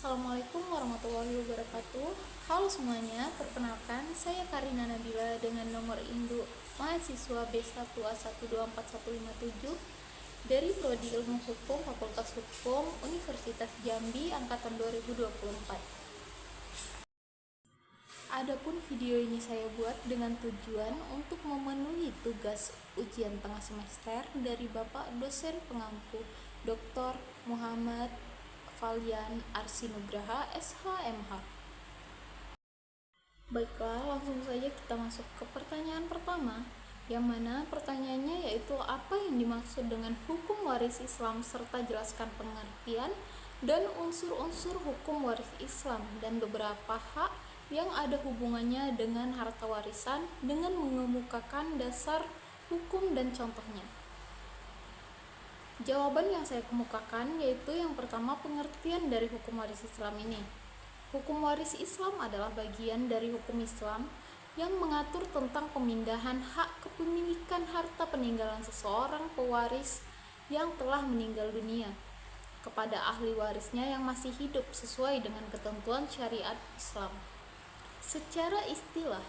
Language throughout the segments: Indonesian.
Assalamualaikum warahmatullahi wabarakatuh. Halo semuanya, perkenalkan saya Karina Nabila dengan nomor induk mahasiswa B1A1241157 dari Prodi Ilmu Hukum Fakultas Hukum Universitas Jambi angkatan 2024. Adapun video ini saya buat dengan tujuan untuk memenuhi tugas ujian tengah semester dari Bapak dosen pengampu Dr. Muhammad Falian Arsinugraha SHMH. Baiklah, langsung saja kita masuk ke pertanyaan pertama, yang mana pertanyaannya yaitu apa yang dimaksud dengan hukum waris Islam serta jelaskan pengertian dan unsur-unsur hukum waris Islam dan beberapa hak yang ada hubungannya dengan harta warisan dengan mengemukakan dasar hukum dan contohnya. Jawaban yang saya kemukakan yaitu yang pertama, pengertian dari hukum waris Islam ini. Hukum waris Islam adalah bagian dari hukum Islam yang mengatur tentang pemindahan hak kepemilikan harta peninggalan seseorang pewaris yang telah meninggal dunia kepada ahli warisnya yang masih hidup sesuai dengan ketentuan syariat Islam. Secara istilah,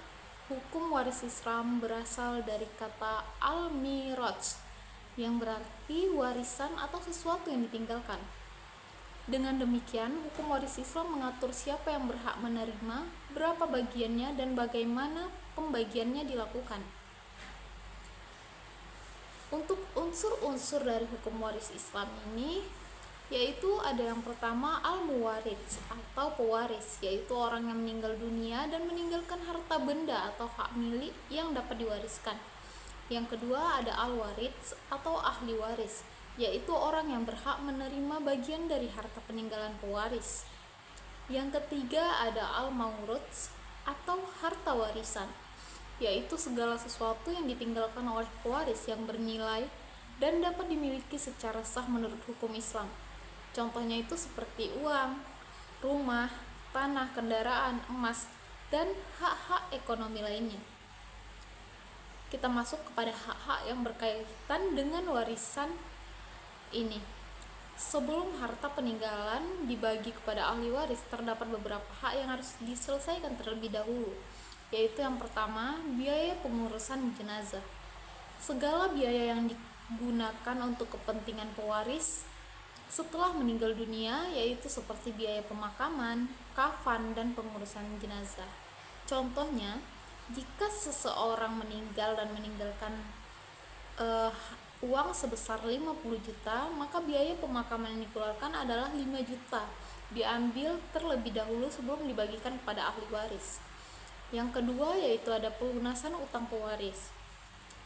hukum waris Islam berasal dari kata al-miraj yang berarti warisan atau sesuatu yang ditinggalkan. Dengan demikian, hukum waris Islam mengatur siapa yang berhak menerima, berapa bagiannya, dan bagaimana pembagiannya dilakukan. Untuk unsur-unsur dari hukum waris Islam ini, yaitu ada yang pertama al-muwarits atau pewaris, yaitu orang yang meninggal dunia dan meninggalkan harta benda atau hak milik yang dapat diwariskan. Yang kedua ada al-warits atau ahli waris, yaitu orang yang berhak menerima bagian dari harta peninggalan pewaris. Yang ketiga ada al-mauruts atau harta warisan, yaitu segala sesuatu yang ditinggalkan oleh pewaris yang bernilai dan dapat dimiliki secara sah menurut hukum Islam. Contohnya itu seperti uang, rumah, tanah, kendaraan, emas, dan hak-hak ekonomi lainnya. Kita masuk kepada hak-hak yang berkaitan dengan warisan ini. Sebelum harta peninggalan dibagi kepada ahli waris, terdapat beberapa hak yang harus diselesaikan terlebih dahulu, yaitu yang pertama, biaya pengurusan jenazah. Segala biaya yang digunakan untuk kepentingan pewaris setelah meninggal dunia, yaitu seperti biaya pemakaman, kafan, dan pengurusan jenazah. Contohnya, jika seseorang meninggal dan meninggalkan uang sebesar 50 juta, maka biaya pemakaman yang dikeluarkan adalah 5 juta, diambil terlebih dahulu sebelum dibagikan kepada ahli waris. Yang kedua yaitu ada pelunasan utang pewaris.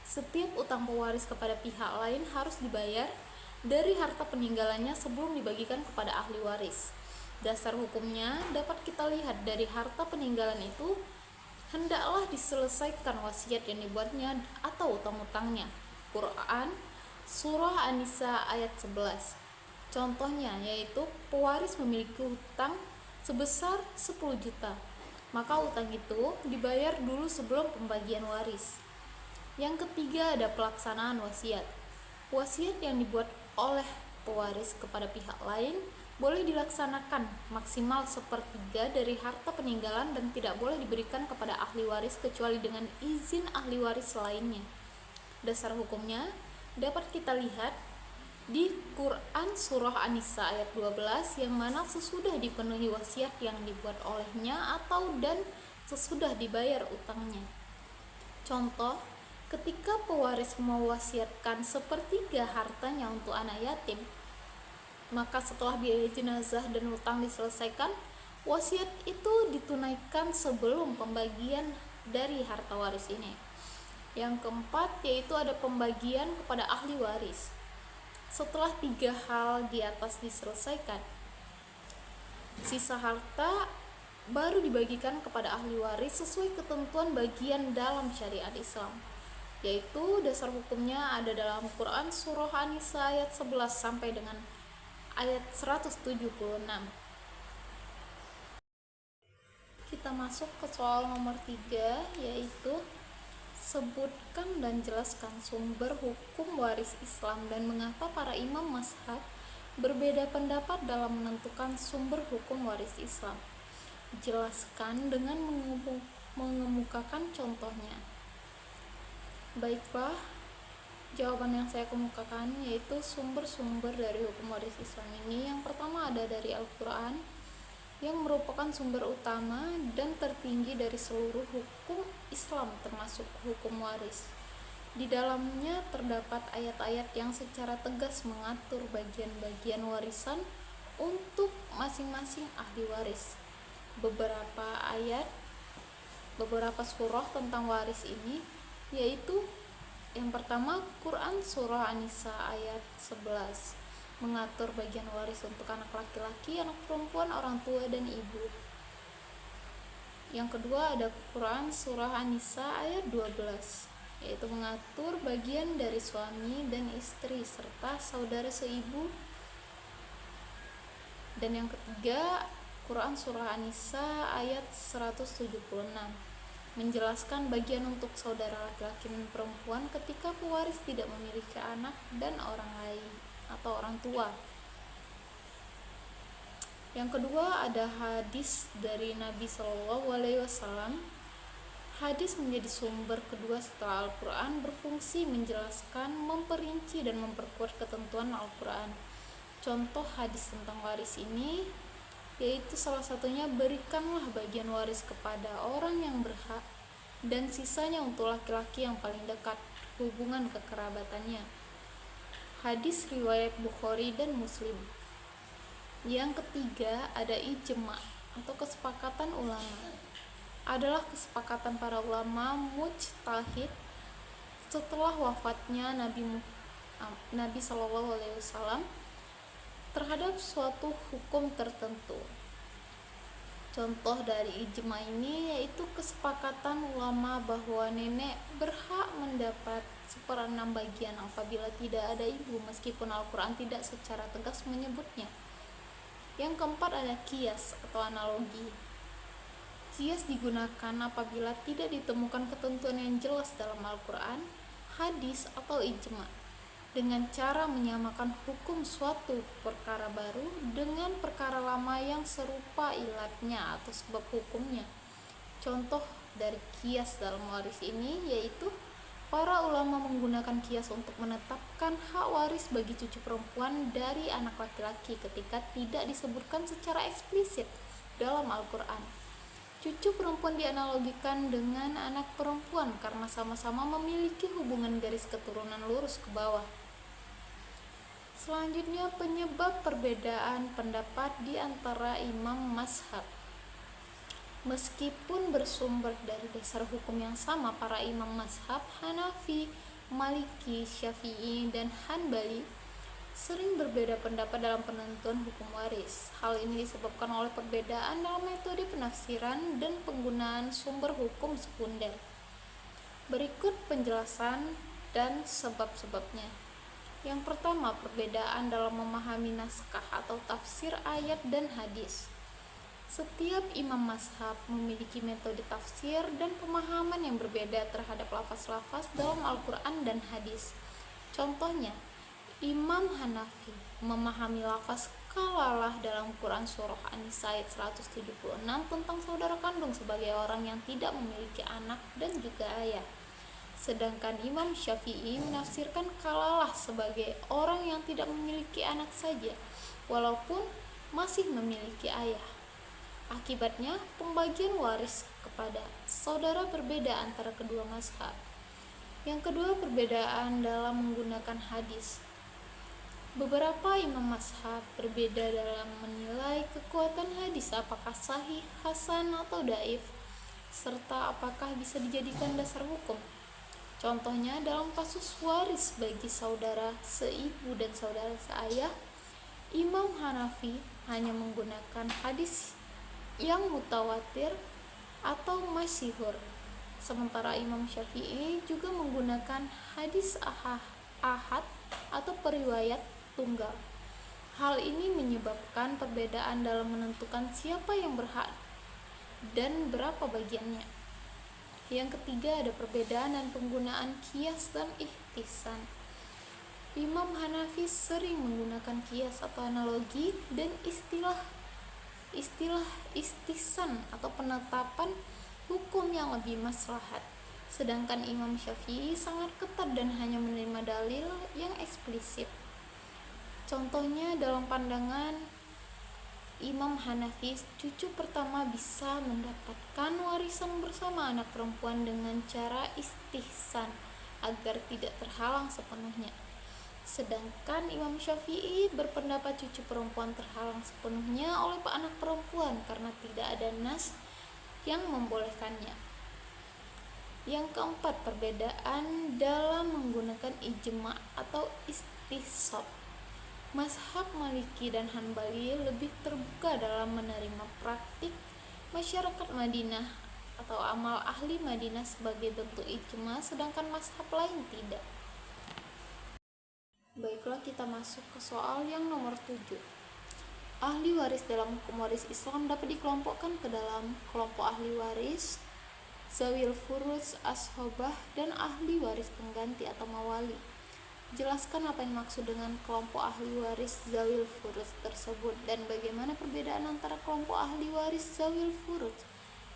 Setiap utang pewaris kepada pihak lain harus dibayar dari harta peninggalannya sebelum dibagikan kepada ahli waris. Dasar hukumnya dapat kita lihat dari harta peninggalan itu hendaklah diselesaikan wasiat yang dibuatnya atau utang-utangnya. Quran Surah An-Nisa ayat 11. Contohnya yaitu pewaris memiliki hutang sebesar 10 juta. Maka utang itu dibayar dulu sebelum pembagian waris. Yang ketiga ada pelaksanaan wasiat. Wasiat yang dibuat oleh pewaris kepada pihak lain boleh dilaksanakan maksimal sepertiga dari harta peninggalan dan tidak boleh diberikan kepada ahli waris kecuali dengan izin ahli waris lainnya. Dasar hukumnya dapat kita lihat di Quran Surah An-Nisa ayat 12, yang mana sesudah dipenuhi wasiat yang dibuat olehnya atau dan sesudah dibayar utangnya. Contoh, ketika pewaris mewasiatkan sepertiga hartanya untuk anak yatim, maka setelah biaya jenazah dan utang diselesaikan, wasiat itu ditunaikan sebelum pembagian dari harta waris ini. Yang keempat yaitu ada pembagian kepada ahli waris. Setelah 3 hal di atas diselesaikan, sisa harta baru dibagikan kepada ahli waris sesuai ketentuan bagian dalam syariat Islam, yaitu dasar hukumnya ada dalam Quran Surah An-Nisa ayat 11 sampai dengan ayat 176. Kita masuk ke soal nomor 3, yaitu sebutkan dan jelaskan sumber hukum waris Islam dan mengapa para imam mazhab Berbeda pendapat dalam menentukan sumber hukum waris Islam. Jelaskan dengan mengemukakan contohnya. Baiklah, jawaban yang saya kemukakan yaitu sumber-sumber dari hukum waris Islam ini. Yang pertama ada dari Al-Quran, yang merupakan sumber utama dan tertinggi dari seluruh hukum Islam termasuk hukum waris. Di dalamnya terdapat ayat-ayat yang secara tegas mengatur bagian-bagian warisan untuk masing-masing ahli waris. Beberapa surah tentang waris ini yaitu yang pertama Quran surah An-Nisa ayat 11 mengatur bagian waris untuk anak laki-laki, anak perempuan, orang tua, dan ibu. Yang kedua ada Quran surah An-Nisa ayat 12 yaitu mengatur bagian dari suami dan istri serta saudara seibu. Dan yang ketiga Quran surah An-Nisa ayat 176 menjelaskan bagian untuk saudara laki-laki dan perempuan ketika pewaris tidak memiliki anak dan orang lain atau orang tua. Yang kedua ada hadis dari Nabi Shallallahu Alaihi Wasallam. Hadis menjadi sumber kedua setelah Al-Quran, berfungsi menjelaskan, memperinci, dan memperkuat ketentuan Al-Quran. Contoh hadis tentang waris ini yaitu salah satunya berikanlah bagian waris kepada orang yang berhak dan sisanya untuk laki-laki yang paling dekat hubungan kekerabatannya. Hadis riwayat Bukhari dan Muslim. Yang ketiga ada ijma atau kesepakatan ulama. Adalah kesepakatan para ulama mujtahid setelah wafatnya Nabi Shallallahu Alaihi Wasallam terhadap suatu hukum tertentu. Contoh dari ijma ini yaitu kesepakatan ulama bahwa nenek berhak mendapat 1/6 bagian apabila tidak ada ibu, meskipun Al-Quran tidak secara tegas menyebutnya. Yang keempat ada qiyas atau analogi. Qiyas digunakan apabila tidak ditemukan ketentuan yang jelas dalam Al-Quran, hadis, atau ijma, dengan cara menyamakan hukum suatu perkara baru dengan perkara lama yang serupa ilatnya atau sebab hukumnya. Contoh dari qiyas dalam waris ini yaitu para ulama menggunakan qiyas untuk menetapkan hak waris bagi cucu perempuan dari anak laki-laki ketika tidak disebutkan secara eksplisit dalam Al-Quran. Cucu perempuan dianalogikan dengan anak perempuan karena sama-sama memiliki hubungan garis keturunan lurus ke bawah. Selanjutnya penyebab perbedaan pendapat di antara imam mazhab. Meskipun bersumber dari dasar hukum yang sama, para imam mazhab Hanafi, Maliki, Syafi'i, dan Hanbali sering berbeda pendapat dalam penentuan hukum waris. Hal ini disebabkan oleh perbedaan dalam metode penafsiran dan penggunaan sumber hukum sekunder. Berikut penjelasan dan sebab-sebabnya. Yang pertama, perbedaan dalam memahami naskah atau tafsir ayat dan hadis. Setiap imam mazhab memiliki metode tafsir dan pemahaman yang berbeda terhadap lafaz-lafaz dalam Al-Quran dan hadis. Contohnya, Imam Hanafi memahami lafaz kalalah dalam Quran surah An-Nisa ayat 176 tentang saudara kandung sebagai orang yang tidak memiliki anak dan juga ayah. Sedangkan Imam Syafi'i menafsirkan kalalah sebagai orang yang tidak memiliki anak saja, walaupun masih memiliki ayah. Akibatnya, pembagian waris kepada saudara berbeda antara kedua mazhab. Yang kedua, perbedaan dalam menggunakan hadis. Beberapa imam mazhab berbeda dalam menilai kekuatan hadis, apakah sahih, hasan, atau dhaif, serta apakah bisa dijadikan dasar hukum. Contohnya dalam kasus waris bagi saudara seibu dan saudara seayah, Imam Hanafi hanya menggunakan hadis yang mutawatir atau masyhur, sementara Imam Syafi'i juga menggunakan hadis ahad atau periwayat tunggal. Hal ini menyebabkan perbedaan dalam menentukan siapa yang berhak dan berapa bagiannya. Yang ketiga ada perbedaan dan penggunaan qiyas dan ihtisan. Imam Hanafi sering menggunakan kias atau analogi dan istilah istihsan atau penetapan hukum yang lebih maslahat. Sedangkan Imam Syafi'i sangat ketat dan hanya menerima dalil yang eksplisit. Contohnya dalam pandangan Imam Hanafi, cucu pertama bisa mendapatkan warisan bersama anak perempuan dengan cara istihsan agar tidak terhalang sepenuhnya. Sedangkan Imam Syafi'i berpendapat cucu perempuan terhalang sepenuhnya oleh anak perempuan karena tidak ada nas yang membolehkannya. Yang keempat, perbedaan dalam menggunakan ijma atau istihsab. Mazhab Maliki dan Hanbali lebih terbuka dalam menerima praktik masyarakat Madinah atau amal ahli Madinah sebagai bentuk ijma, sedangkan mazhab lain tidak. Baiklah, kita masuk ke soal yang nomor 7. Ahli waris dalam hukum waris Islam dapat dikelompokkan ke dalam kelompok ahli waris, zawil furuz, ashobah, dan ahli waris pengganti atau mawali. Jelaskan apa yang maksud dengan kelompok ahli waris zawil furuz tersebut dan bagaimana perbedaan antara kelompok ahli waris zawil furuz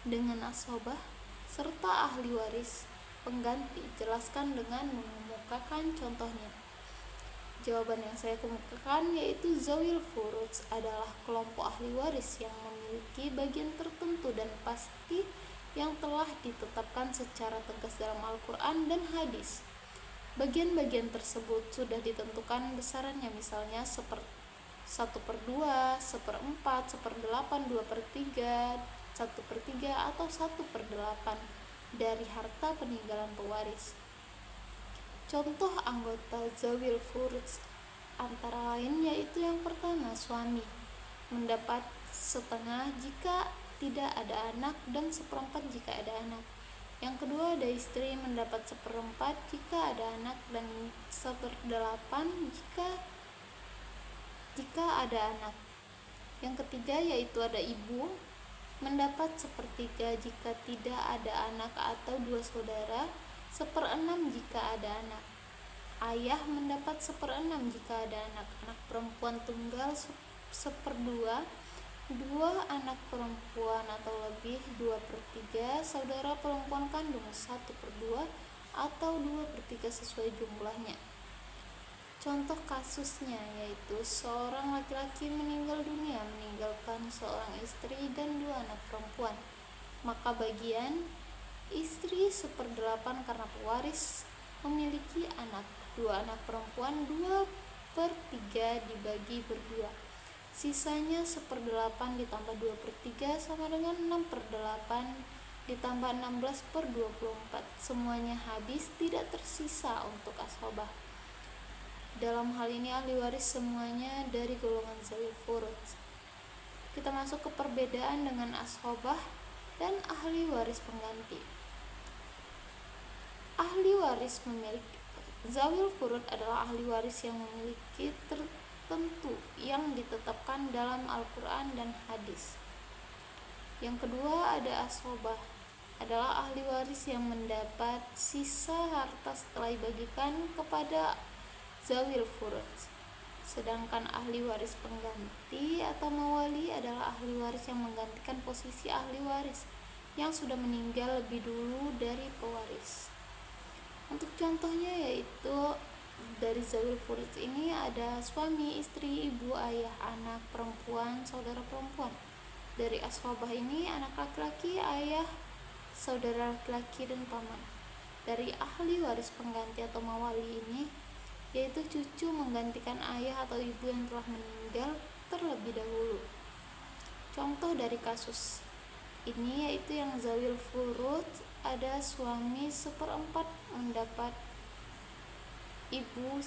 dengan ashobah serta ahli waris pengganti. Jelaskan dengan mengemukakan contohnya. Jawaban yang saya kemukakan yaitu zawil furuz adalah kelompok ahli waris yang memiliki bagian tertentu dan pasti yang telah ditetapkan secara tegas dalam Al-Quran dan hadis. Bagian-bagian tersebut sudah ditentukan besarannya, misalnya 1/2, 1/4, 1/8, 2/3, 1/3, atau 1/8 dari harta peninggalan pewaris. Contoh anggota zawil furuz antara lain yaitu yang pertama, suami mendapat setengah jika tidak ada anak dan 1/4 jika ada anak. Yang kedua, ada istri mendapat 1/4 jika ada anak dan 1/8 jika ada anak. Yang ketiga yaitu ada ibu mendapat 1/3 jika tidak ada anak atau 2 saudara, 1/6 jika ada anak. Ayah mendapat 1/6 jika ada anak perempuan tunggal 1/2, 2 anak perempuan atau lebih 2/3, saudara perempuan kandung 1/2 atau 2/3 sesuai jumlahnya. Contoh kasusnya yaitu seorang laki-laki meninggal dunia meninggalkan seorang istri dan 2 anak perempuan, maka bagian istri 1/8 karena pewaris memiliki anak. 2 anak perempuan 2/3 dibagi berdua, sisanya 1/8 ditambah 2/3 sama dengan 6/8 ditambah 16/24, semuanya habis, tidak tersisa untuk ashobah. Dalam hal ini ahli waris semuanya dari golongan zawil furuz. Kita masuk ke perbedaan dengan ashobah dan ahli waris pengganti. Ahli waris memiliki zawil furuz adalah ahli waris yang memiliki tertentu yang ditetapkan dalam Al-Quran dan hadis. Yang kedua, ada ashobah adalah ahli waris yang mendapat sisa harta setelah dibagikan kepada zawil furuz. Sedangkan ahli waris pengganti atau mawali adalah ahli waris yang menggantikan posisi ahli waris yang sudah meninggal lebih dulu dari pewaris. Untuk contohnya yaitu dari zawil furuz ini ada suami, istri, ibu, ayah, anak perempuan, saudara perempuan. Dari ashobah ini anak laki-laki, ayah, saudara laki-laki, dan paman. Dari ahli waris pengganti atau mawali ini yaitu cucu menggantikan ayah atau ibu yang telah meninggal terlebih dahulu. Contoh dari kasus ini yaitu yang zawil furuz ada suami 1/4 mendapat ibu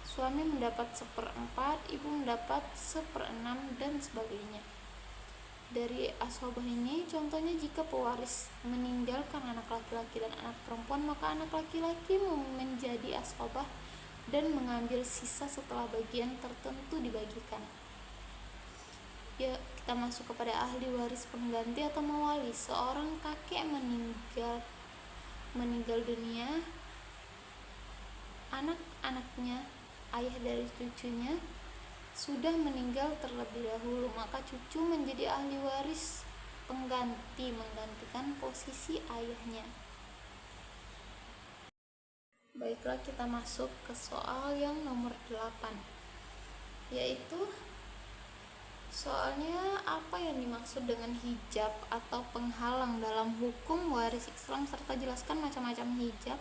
suami mendapat 1/4, ibu mendapat 1/6 dan sebagainya. Dari ashobah ini contohnya jika pewaris meninggalkan anak laki-laki dan anak perempuan, maka anak laki-laki menjadi ashobah dan mengambil sisa setelah bagian tertentu dibagikan. Ya, kita masuk kepada ahli waris pengganti atau mawali. Seorang kakek meninggal dunia, anak anaknya, ayah dari cucunya, sudah meninggal terlebih dahulu, maka cucu menjadi ahli waris pengganti, menggantikan posisi ayahnya. Baiklah, kita masuk ke soal yang nomor 8, yaitu soalnya apa yang dimaksud dengan hijab atau penghalang dalam hukum waris Islam, serta jelaskan macam-macam hijab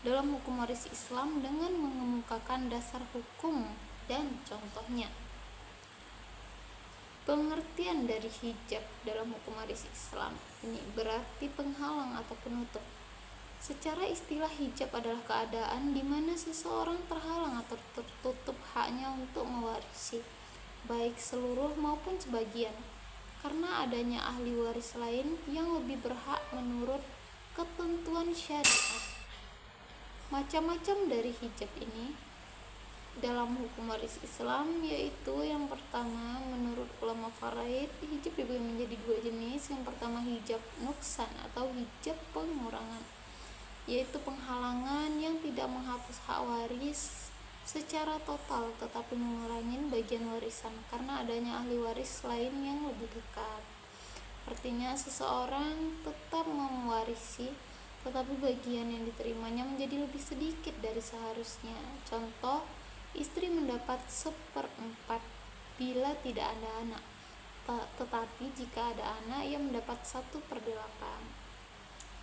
dalam hukum waris Islam dengan mengemukakan dasar hukum dan contohnya. Pengertian dari hijab dalam hukum waris Islam ini berarti penghalang atau penutup. Secara istilah, hijab adalah keadaan di mana seseorang terhalang atau tertutup haknya untuk mewarisi, baik seluruh maupun sebagian, karena adanya ahli waris lain yang lebih berhak menurut ketentuan syariat. Macam-macam dari hijab ini dalam hukum waris Islam, yaitu yang pertama, menurut ulama faraid, hijab dibagi menjadi 2 jenis. Yang pertama, hijab nuksan atau hijab pengurangan, yaitu penghalangan yang tidak menghapus hak waris secara total tetapi mengurangi bagian warisan karena adanya ahli waris lain yang lebih dekat. Artinya seseorang tetap mewarisi tetapi bagian yang diterimanya menjadi lebih sedikit dari seharusnya. Contoh, istri mendapat 1/4 bila tidak ada anak, tetapi jika ada anak ia mendapat 1/8.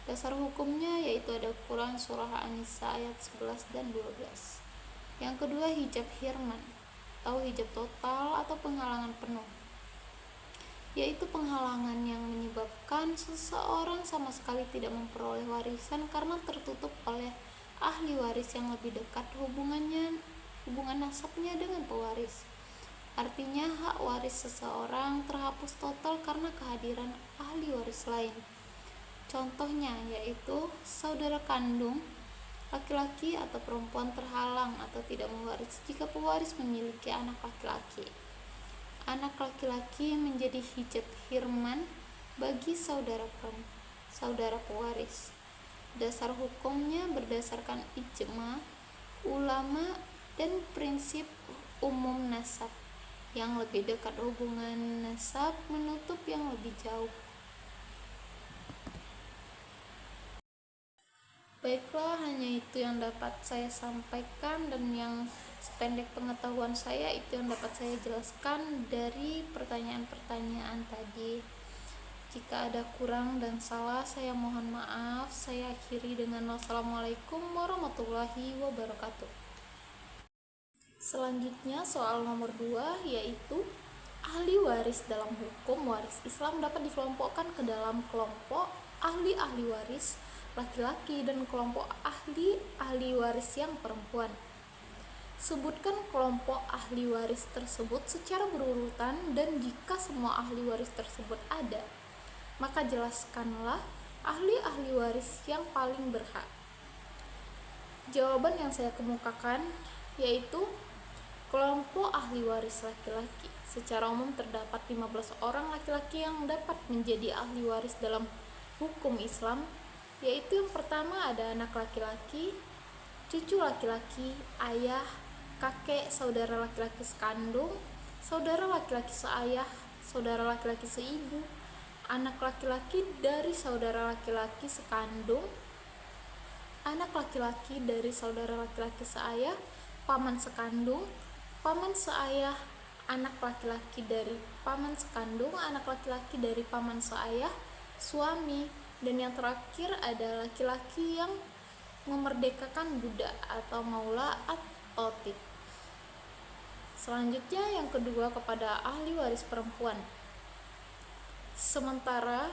Dasar hukumnya yaitu ada Quran surah An-Nisa ayat 11 dan 12. Yang kedua, hijab hirman atau hijab total atau penghalangan penuh, yaitu penghalangan yang menyebabkan seseorang sama sekali tidak memperoleh warisan karena tertutup oleh ahli waris yang lebih dekat hubungan nasabnya dengan pewaris. Artinya hak waris seseorang terhapus total karena kehadiran ahli waris lain. Contohnya yaitu saudara kandung laki-laki atau perempuan terhalang atau tidak mewaris jika pewaris memiliki anak laki-laki. Anak laki-laki menjadi hijab hirman bagi saudara pewaris. Dasar hukumnya berdasarkan ijma ulama dan prinsip umum nasab. Yang lebih dekat hubungan nasab menutup yang lebih jauh. Baiklah, hanya itu yang dapat saya sampaikan dan yang sependek pengetahuan saya itu yang dapat saya jelaskan dari pertanyaan-pertanyaan tadi. Jika ada kurang dan salah, saya mohon maaf. Saya akhiri dengan wassalamualaikum warahmatullahi wabarakatuh. Selanjutnya soal nomor 2, yaitu ahli waris dalam hukum waris Islam dapat dikelompokkan ke dalam kelompok ahli waris laki-laki dan kelompok ahli waris yang perempuan. Sebutkan kelompok ahli waris tersebut secara berurutan, dan jika semua ahli waris tersebut ada, maka jelaskanlah ahli waris yang paling berhak. Jawaban yang saya kemukakan yaitu kelompok ahli waris laki-laki. Secara umum terdapat 15 orang laki-laki yang dapat menjadi ahli waris dalam hukum Islam, yaitu yang pertama ada anak laki-laki, cucu laki-laki, ayah, kakek, saudara laki-laki sekandung, saudara laki-laki seayah, saudara laki-laki seibu, anak laki-laki dari saudara laki-laki sekandung, anak laki-laki dari saudara laki-laki seayah, paman sekandung, paman seayah, anak laki-laki dari paman sekandung, anak laki-laki dari paman seayah, suami, dan yang terakhir ada laki-laki yang memerdekakan budak atau maula atau tip. Selanjutnya yang kedua kepada ahli waris perempuan. Sementara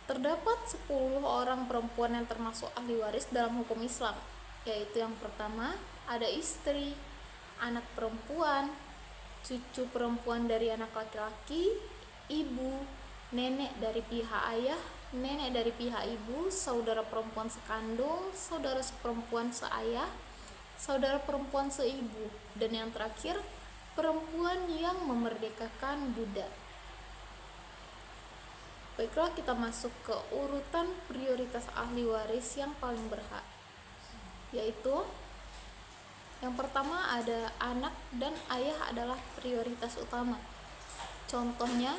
terdapat 10 orang perempuan yang termasuk ahli waris dalam hukum Islam, yaitu yang pertama ada istri, anak perempuan, cucu perempuan dari anak laki-laki, ibu, nenek dari pihak ayah, nenek dari pihak ibu, saudara perempuan sekandung, saudara perempuan seayah, saudara perempuan seibu, dan yang terakhir perempuan yang memerdekakan budak. Baiklah, kita masuk ke urutan prioritas ahli waris yang paling berhak, yaitu Yang pertama ada anak dan ayah adalah prioritas utama. Contohnya,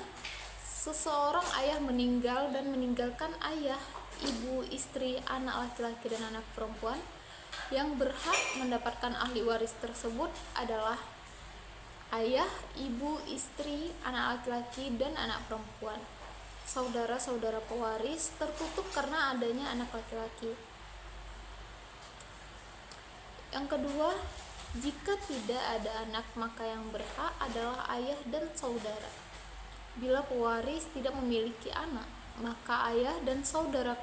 seseorang ayah meninggal dan meninggalkan ayah, ibu, istri, anak laki-laki dan anak perempuan. Yang berhak mendapatkan ahli waris tersebut adalah ayah, ibu, istri, anak laki-laki dan anak perempuan. Saudara-saudara pewaris tertutup karena adanya anak laki-laki. Yang kedua, jika tidak ada anak, maka yang berhak adalah ayah dan saudara. Bila pewaris tidak memiliki anak, maka ayah dan saudara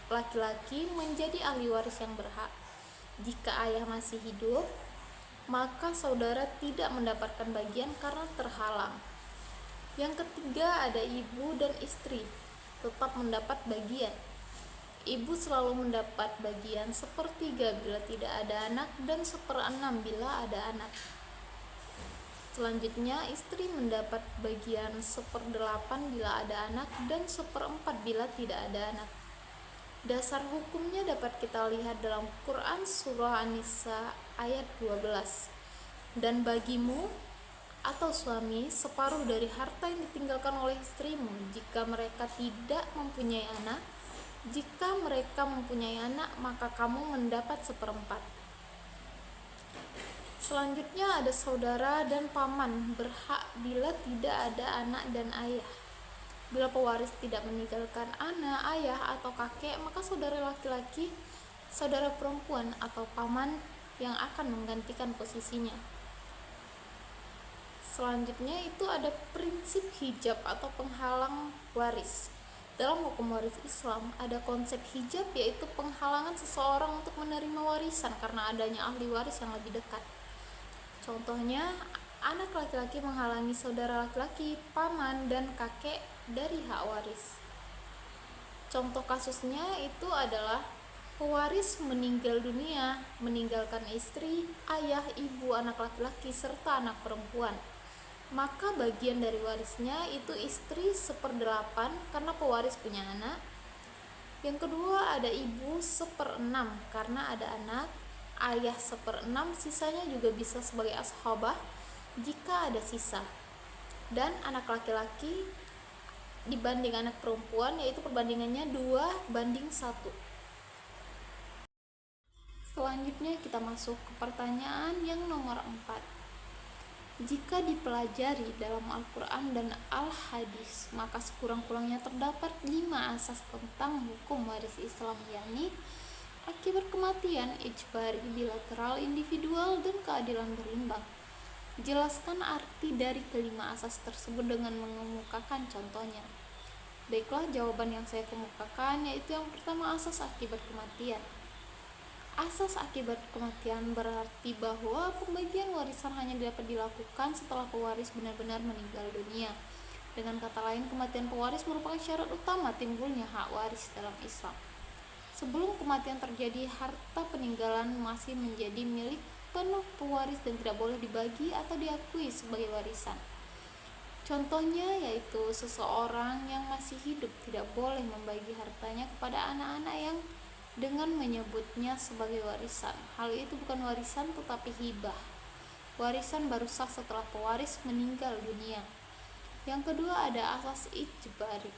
laki-laki menjadi ahli waris yang berhak. Jika ayah masih hidup, maka saudara tidak mendapatkan bagian karena terhalang. Yang ketiga ada ibu dan istri, tetap mendapat bagian. Ibu selalu mendapat bagian 1/3 bila tidak ada anak dan 1/6 bila ada anak. Selanjutnya, istri mendapat bagian 1/8 bila ada anak dan 1/4 bila tidak ada anak. Dasar hukumnya dapat kita lihat dalam Quran Surah An-Nisa ayat 12. Dan bagimu atau suami separuh dari harta yang ditinggalkan oleh istrimu jika mereka tidak mempunyai anak. Jika mereka mempunyai anak, maka kamu mendapat 1/4. Selanjutnya ada saudara dan paman berhak bila tidak ada anak dan ayah. Bila pewaris tidak meninggalkan anak, ayah, atau kakek, maka saudara laki-laki, saudara perempuan, atau paman yang akan menggantikan posisinya. Selanjutnya itu ada prinsip hijab atau penghalang waris. Dalam hukum waris Islam ada konsep hijab, yaitu penghalangan seseorang untuk menerima warisan karena adanya ahli waris yang lebih dekat. Contohnya, anak laki-laki menghalangi saudara laki-laki, paman, dan kakek dari hak waris. Contoh kasusnya itu adalah pewaris meninggal dunia, meninggalkan istri, ayah, ibu, anak laki-laki, serta anak perempuan. Maka bagian dari warisnya itu istri 1/8 karena pewaris punya anak. Yang kedua ada ibu 1/6 karena ada anak, ayah 1/6, sisanya juga bisa sebagai ashabah jika ada sisa. Dan anak laki-laki dibanding anak perempuan, yaitu perbandingannya 2:1. Selanjutnya kita masuk ke pertanyaan yang nomor 4. Jika dipelajari dalam Al-Quran dan Al-Hadis, maka sekurang-kurangnya terdapat 5 asas tentang hukum waris Islam, yakni akibat kematian, ijbari, bilateral, individual, dan keadilan berimbang. Jelaskan arti dari kelima asas tersebut dengan mengemukakan contohnya. Baiklah, jawaban yang saya kemukakan yaitu yang pertama, asas akibat kematian. Asas akibat kematian berarti bahwa pembagian warisan hanya dapat dilakukan setelah pewaris benar-benar meninggal dunia. Dengan kata lain, kematian pewaris merupakan syarat utama timbulnya hak waris dalam Islam. Sebelum kematian terjadi, harta peninggalan masih menjadi milik penuh pewaris dan tidak boleh dibagi atau diakui sebagai warisan. Contohnya yaitu seseorang yang masih hidup tidak boleh membagi hartanya kepada anak-anak yang dengan menyebutnya sebagai warisan. Hal itu bukan warisan tetapi hibah. Warisan baru sah setelah pewaris meninggal dunia. Yang kedua ada asas ijbari.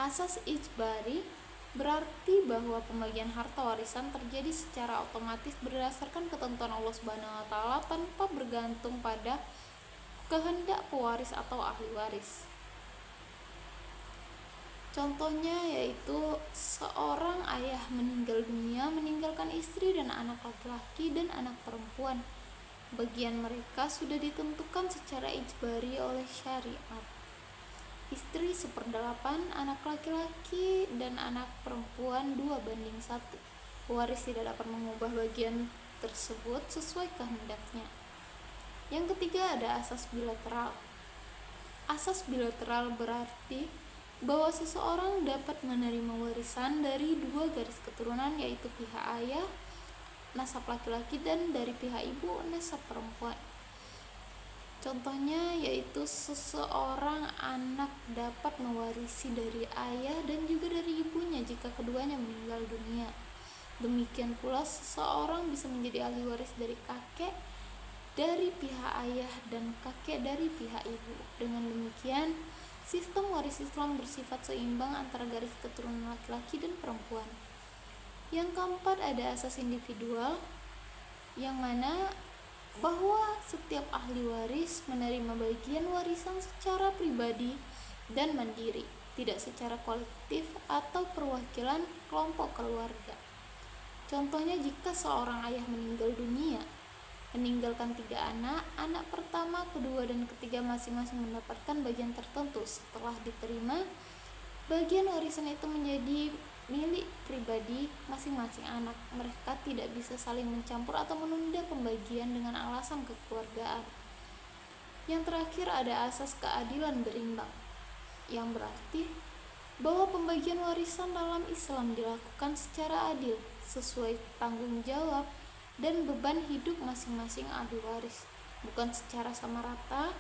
Asas ijbari berarti bahwa pembagian harta warisan terjadi secara otomatis berdasarkan ketentuan Allah Subhanahu wa taala tanpa bergantung pada kehendak pewaris atau ahli waris. Contohnya yaitu seorang ayah meninggal dunia meninggalkan istri dan anak laki-laki dan anak perempuan. Bagian mereka sudah ditentukan secara ijbari oleh syariat. Istri 1/8, anak laki-laki dan anak perempuan 2:1. Pewaris tidak dapat mengubah bagian tersebut sesuai kehendaknya. Yang ketiga ada asas bilateral. Asas bilateral berarti bahwa seseorang dapat menerima warisan dari 2 garis keturunan, yaitu pihak ayah, nasab laki-laki, dan dari pihak ibu, nasab perempuan. Contohnya yaitu seseorang anak dapat mewarisi dari ayah dan juga dari ibunya jika keduanya meninggal dunia. Demikian pula seseorang bisa menjadi ahli waris dari kakek dari pihak ayah dan kakek dari pihah ibu. Dengan demikian, sistem waris Islam bersifat seimbang antara garis keturunan laki-laki dan perempuan. Yang keempat, ada asas individual, yang mana bahwa setiap ahli waris menerima bagian warisan secara pribadi dan mandiri, tidak secara kolektif atau perwakilan kelompok keluarga. Contohnya, jika seorang ayah meninggal dunia, meninggalkan 3 anak, anak pertama, kedua, dan ketiga masing-masing mendapatkan bagian tertentu. Setelah diterima, bagian warisan itu menjadi milik pribadi masing-masing anak. Mereka tidak bisa saling mencampur atau menunda pembagian dengan alasan kekeluargaan. Yang terakhir, ada asas keadilan berimbang, yang berarti bahwa pembagian warisan dalam Islam dilakukan secara adil, sesuai tanggung jawab dan beban hidup masing-masing ahli waris, bukan secara sama rata.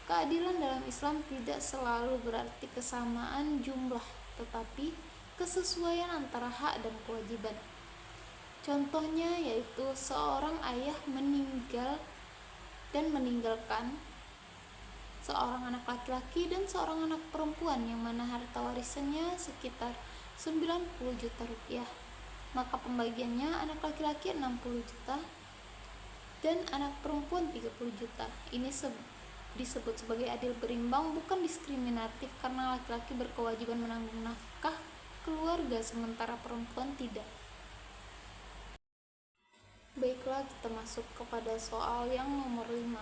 Keadilan dalam Islam tidak selalu berarti kesamaan jumlah, tetapi kesesuaian antara hak dan kewajiban. Contohnya yaitu seorang ayah meninggal dan meninggalkan seorang anak laki-laki dan seorang anak perempuan, yang mana harta warisannya sekitar 90 juta rupiah. Maka pembagiannya anak laki-laki 60 juta dan anak perempuan 30 juta. Ini disebut sebagai adil berimbang, bukan diskriminatif, karena laki-laki berkewajiban menanggung nafkah keluarga sementara perempuan tidak. Baiklah, kita masuk kepada soal yang nomor 5.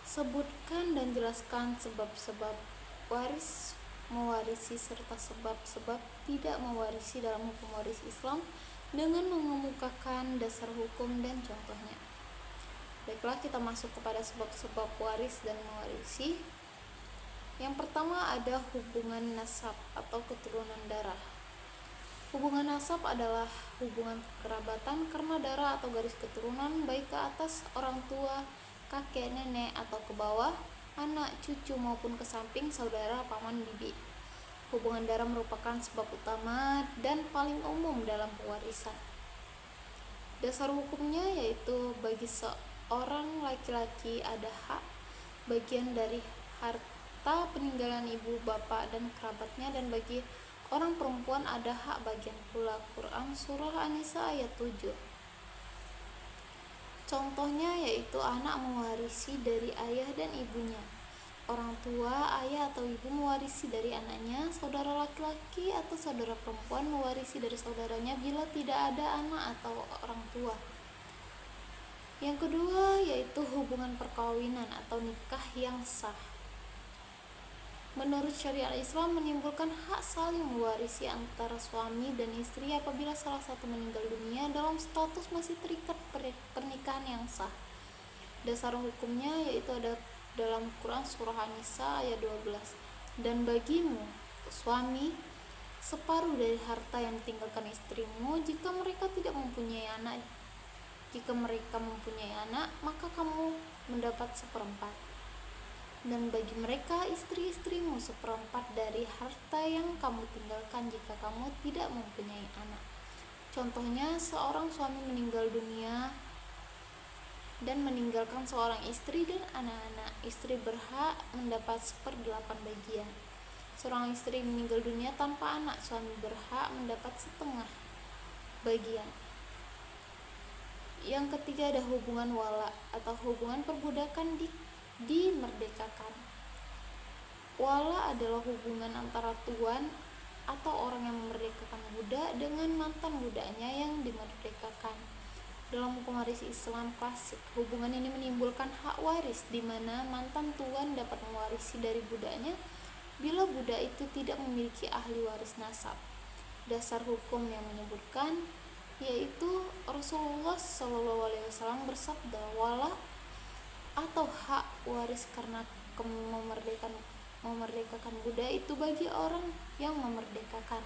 Sebutkan dan jelaskan sebab-sebab waris mewarisi serta sebab-sebab tidak mewarisi dalam hukum waris Islam dengan mengemukakan dasar hukum dan contohnya. Baiklah, kita masuk kepada sebab-sebab waris dan mewarisi. Yang pertama, ada hubungan nasab atau keturunan darah. Hubungan nasab adalah hubungan kekerabatan karena darah atau garis keturunan, baik ke atas orang tua, kakek, nenek, atau ke bawah, anak, cucu, maupun ke samping, saudara, paman, bibi. Hubungan darah merupakan sebab utama dan paling umum dalam pewarisan. Dasar hukumnya yaitu bagi seorang laki-laki ada hak bagian dari harta peninggalan ibu, bapak, dan kerabatnya, dan bagi orang perempuan ada hak bagian pula. Quran Surah An-Nisa ayat 7. Contohnya yaitu anak mewarisi dari ayah dan ibunya. Orang tua, ayah atau ibu mewarisi dari anaknya. Saudara laki-laki atau saudara perempuan mewarisi dari saudaranya bila tidak ada anak atau orang tua. Yang kedua yaitu hubungan perkawinan atau nikah yang sah. Menurut syariat Islam, menimbulkan hak saling mewarisi antara suami dan istri apabila salah satu meninggal dunia dalam status masih terikat pernikahan yang sah. Dasar hukumnya yaitu ada dalam Quran Surah An-Nisa ayat 12. Dan bagimu, suami, separuh dari harta yang ditinggalkan istrimu jika mereka tidak mempunyai anak. Jika mereka mempunyai anak, maka kamu mendapat seperempat. Dan bagi mereka, istri-istrimu, seperempat dari harta yang kamu tinggalkan jika kamu tidak mempunyai anak. Contohnya, seorang suami meninggal dunia dan meninggalkan seorang istri dan anak-anak. Istri berhak mendapat 1/8 bagian. Seorang istri meninggal dunia tanpa anak, suami berhak mendapat setengah bagian. Yang ketiga, ada hubungan wala atau hubungan perbudakan dimerdekakan. Wala adalah hubungan antara tuan atau orang yang memerdekakan budak dengan mantan budaknya yang dimerdekakan. Dalam hukum waris Islam klasik, hubungan ini menimbulkan hak waris di mana mantan tuan dapat mewarisi dari budaknya bila budak itu tidak memiliki ahli waris nasab. Dasar hukum yang menyebutkan yaitu Rasulullah SAW bersabda, wala atau hak waris karena memerdekakan budak itu bagi orang yang memerdekakan.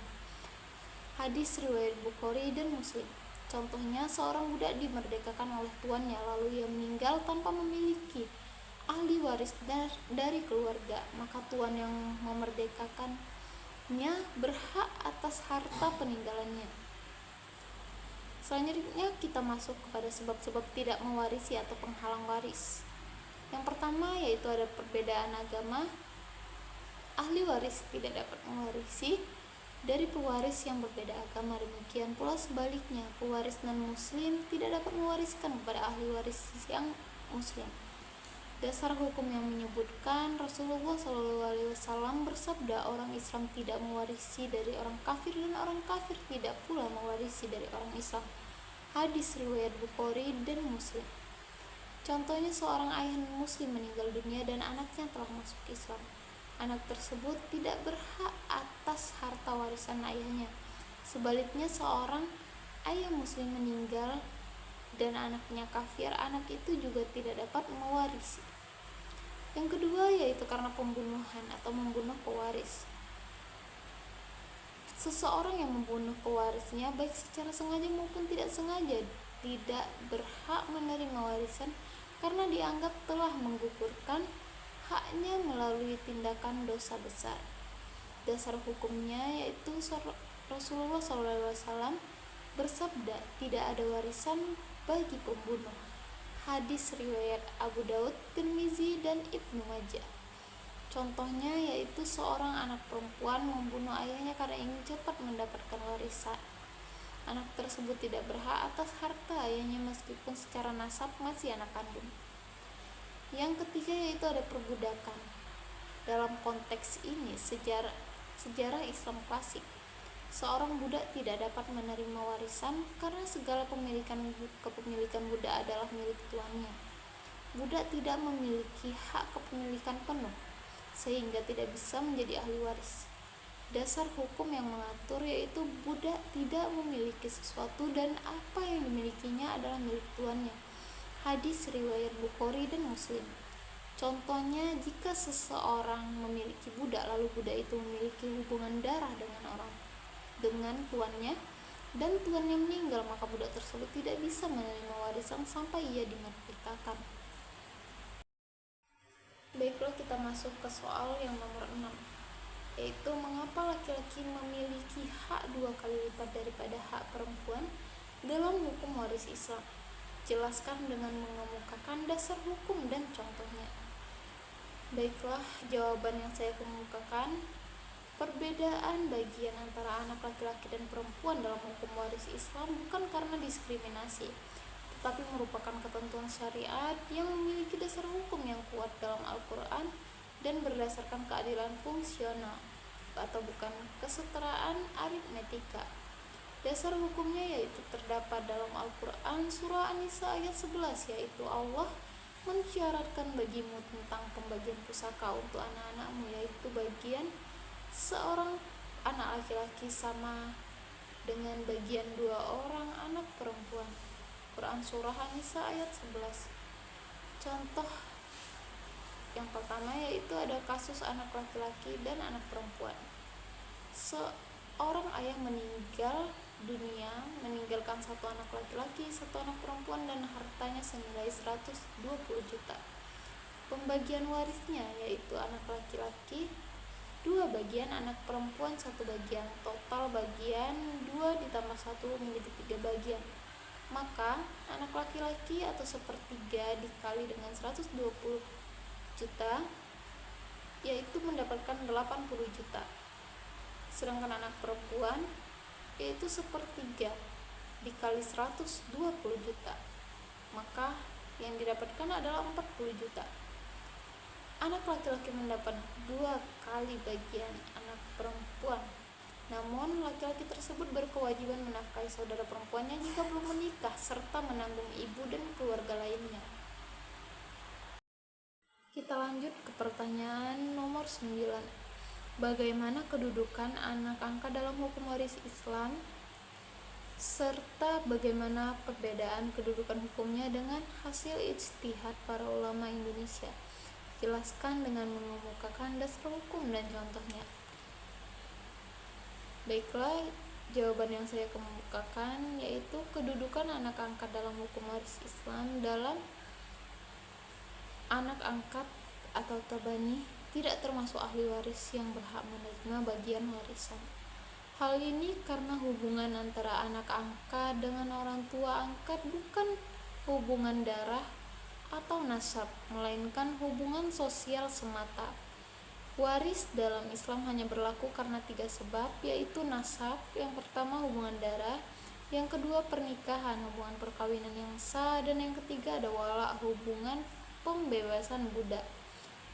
Hadis riwayat Bukhari dan Muslim. Contohnya, seorang budak dimerdekakan oleh tuannya lalu ia meninggal tanpa memiliki ahli waris dari keluarga, maka tuan yang memerdekakannya berhak atas harta peninggalannya. Selanjutnya kita masuk kepada sebab-sebab tidak mewarisi atau penghalang waris. Yang pertama yaitu ada perbedaan agama. Ahli waris tidak dapat mewarisi dari pewaris yang berbeda agama. Demikian pula sebaliknya, pewaris non-muslim tidak dapat mewariskan kepada ahli waris yang muslim. Dasar hukum yang menyebutkan Rasulullah SAW bersabda, orang Islam tidak mewarisi dari orang kafir dan orang kafir tidak pula mewarisi dari orang Islam. Hadis riwayat Bukhari dan Muslim. Contohnya, seorang ayah muslim meninggal dunia dan anaknya telah masuk Islam. Anak tersebut tidak berhak atas harta warisan ayahnya. Sebaliknya, seorang ayah muslim meninggal dan anaknya kafir, anak itu juga tidak dapat mewarisi. Yang kedua yaitu karena pembunuhan atau membunuh pewaris. Seseorang yang membunuh pewarisnya baik secara sengaja maupun tidak sengaja tidak berhak menerima warisan karena dianggap telah menggugurkan haknya melalui tindakan dosa besar. Dasar hukumnya yaitu Rasulullah SAW bersabda, tidak ada warisan bagi pembunuh. Hadis riwayat Abu Daud, Tirmizi, dan Ibnu Majah. Contohnya yaitu seorang anak perempuan membunuh ayahnya karena ingin cepat mendapatkan warisan. Anak tersebut tidak berhak atas harta ayahnya meskipun secara nasab masih anak kandung. Yang ketiga yaitu ada perbudakan. Dalam konteks ini sejarah Islam klasik, seorang budak tidak dapat menerima warisan karena segala kepemilikan budak adalah milik tuannya. Budak tidak memiliki hak kepemilikan penuh sehingga tidak bisa menjadi ahli waris. Dasar hukum yang mengatur yaitu budak tidak memiliki sesuatu dan apa yang dimilikinya adalah milik tuannya. Hadis riwayat Bukhari dan Muslim. Contohnya, jika seseorang memiliki budak lalu budak itu memiliki hubungan darah dengan tuannya dan tuannya meninggal, maka budak tersebut tidak bisa menerima warisan sampai ia dimerdekakan. Baiklah, kita masuk ke soal yang nomor 6, yaitu mengapa laki-laki memiliki hak 2 kali lipat daripada hak perempuan dalam hukum waris Islam. Jelaskan dengan mengemukakan dasar hukum dan contohnya. Baiklah, jawaban yang saya kemukakan, perbedaan bagian antara anak laki-laki dan perempuan dalam hukum waris Islam bukan karena diskriminasi, tetapi merupakan ketentuan syariat yang memiliki dasar hukum yang kuat dalam Al-Quran dan berdasarkan keadilan fungsional atau bukan kesetaraan aritmetika. Dasar hukumnya yaitu terdapat dalam Al-Quran surah An-Nisa ayat 11, yaitu Allah mensyaratkan bagimu tentang pembagian pusaka untuk anak-anakmu, yaitu bagian seorang anak laki-laki sama dengan bagian 2 orang anak perempuan. Quran surah An-Nisa ayat 11. Contoh yang pertama yaitu ada kasus anak laki-laki dan anak perempuan. Seorang ayah meninggal dunia meninggalkan 1 anak laki-laki, 1 anak perempuan dan hartanya senilai 120 juta. Pembagian warisnya yaitu anak laki-laki 2 bagian, anak perempuan 1 bagian. Total bagian 2 ditambah 1 menjadi 3 bagian. Maka anak laki-laki atau 1/3 dikali dengan 120 juta yaitu mendapatkan 80 juta. Sedangkan anak perempuan yaitu 1/3 dikali 120 juta, maka yang didapatkan adalah 40 juta. Anak laki-laki mendapat 2 kali bagian anak perempuan, namun laki-laki tersebut berkewajiban menafkahi saudara perempuannya jika belum menikah serta menanggung ibu dan keluarga lainnya. Kita lanjut ke pertanyaan nomor 9. Bagaimana kedudukan anak angkat dalam hukum waris Islam, serta bagaimana perbedaan kedudukan hukumnya dengan hasil ijtihad para ulama Indonesia? Jelaskan dengan mengemukakan dasar hukum dan contohnya. Baiklah, jawaban yang saya kemukakan yaitu kedudukan anak angkat dalam hukum waris Islam dalam anak angkat atau tabani tidak termasuk ahli waris yang berhak menerima bagian warisan. Hal ini karena hubungan antara anak angkat dengan orang tua angkat bukan hubungan darah atau nasab, melainkan hubungan sosial semata. Waris dalam Islam hanya berlaku karena 3 sebab, yaitu nasab, yang pertama hubungan darah, yang kedua pernikahan, hubungan perkawinan yang sah, dan yang ketiga ada wala, hubungan pembebasan budak.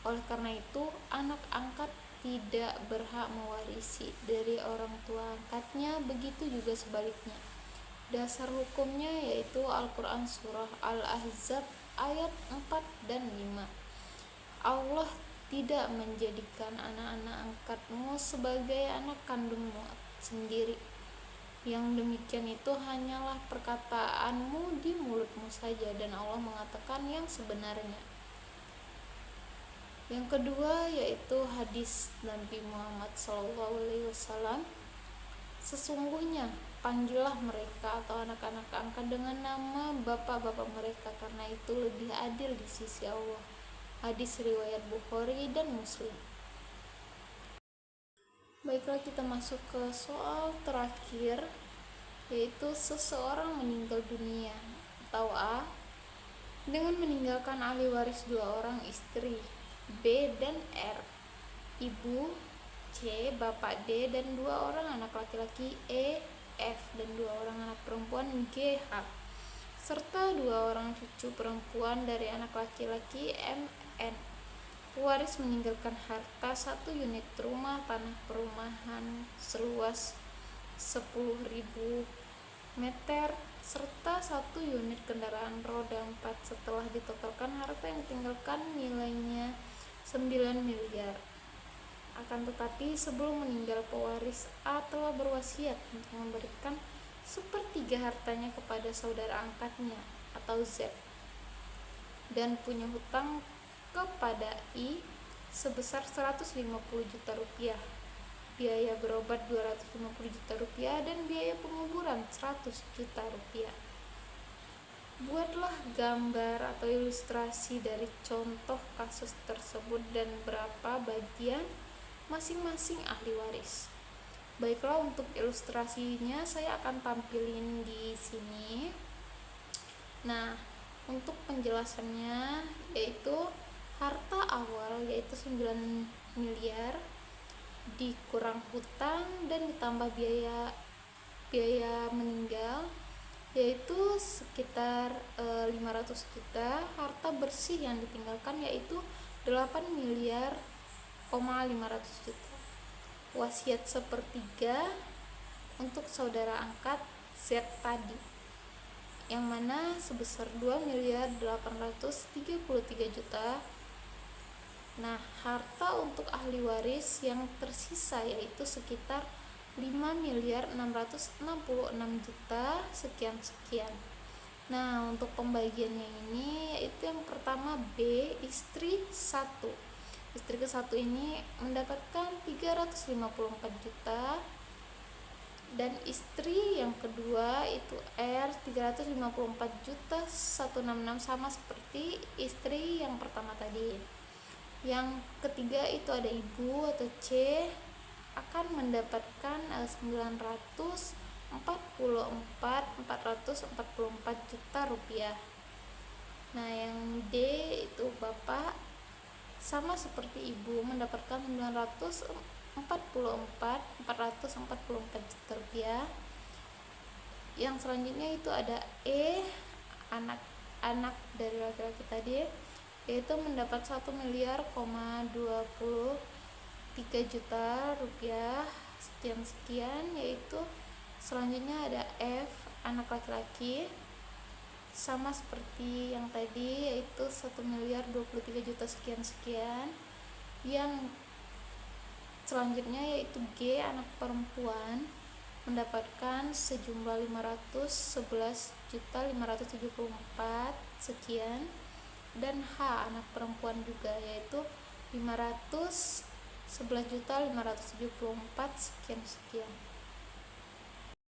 Oleh karena itu, anak angkat tidak berhak mewarisi dari orang tua angkatnya, begitu juga sebaliknya. Dasar hukumnya yaitu Al-Quran Surah Al-Ahzab ayat 4 dan 5. Allah tidak menjadikan anak-anak angkatmu sebagai anak kandungmu sendiri. Yang demikian itu hanyalah perkataanmu di mulutmu saja, dan Allah mengatakan yang sebenarnya. Yang kedua yaitu hadis Nabi Muhammad SAW, sesungguhnya panggillah mereka atau anak-anak angkat dengan nama bapak-bapak mereka, karena itu lebih adil di sisi Allah. Hadis riwayat Bukhari dan Muslim. Baiklah, kita masuk ke soal terakhir, yaitu seseorang meninggal dunia, atau A, dengan meninggalkan ahli waris 2 orang istri, B dan R, ibu, C, bapak D, dan 2 orang anak laki-laki, E, F, dan 2 orang anak perempuan, G, H, serta 2 orang cucu perempuan dari anak laki-laki, M, N. Pewaris meninggalkan harta 1 unit rumah tanah perumahan seluas 10.000 meter serta 1 unit kendaraan roda 4. Setelah ditotalkan, harta yang ditinggalkan nilainya 9 miliar. Akan tetapi sebelum meninggal, pewaris A telah berwasiat untuk memberikan 1/3 hartanya kepada saudara angkatnya atau Z, dan punya hutang kepada I sebesar 150 juta rupiah, biaya berobat 250 juta rupiah, dan biaya penguburan 100 juta rupiah. Buatlah gambar atau ilustrasi dari contoh kasus tersebut dan berapa bagian masing-masing ahli waris. Baiklah, untuk ilustrasinya saya akan tampilin di sini. Nah, untuk penjelasannya yaitu harta awal yaitu 9 miliar dikurang hutang dan ditambah biaya meninggal yaitu sekitar 500 juta. Harta bersih yang ditinggalkan yaitu 8 miliar 500 juta. Wasiat sepertiga untuk saudara angkat Z tadi, yang mana sebesar 2 miliar 833 juta. Nah, harta untuk ahli waris yang tersisa yaitu sekitar 5 miliar 666 juta sekian-sekian. Nah, untuk pembagiannya ini yaitu yang pertama B, istri 1. Istri ke-1 ini mendapatkan 354 juta, dan istri yang kedua itu R 354 juta 166, sama seperti istri yang pertama tadi. Yang ketiga itu ada ibu atau C, akan mendapatkan 444 juta rupiah. Nah, yang D itu bapak, sama seperti ibu, mendapatkan 444 juta rupiah. Yang selanjutnya itu ada E, anak dari laki-laki tadi, yaitu mendapat 1 miliar 23 juta rupiah sekian-sekian. Yaitu selanjutnya ada F, anak laki-laki, sama seperti yang tadi, yaitu 1 miliar 23 juta sekian-sekian. Yang selanjutnya yaitu G, anak perempuan, mendapatkan sejumlah 511 juta 574 sekian. Dan H, anak perempuan juga, yaitu 511 juta 574 sekian-sekian.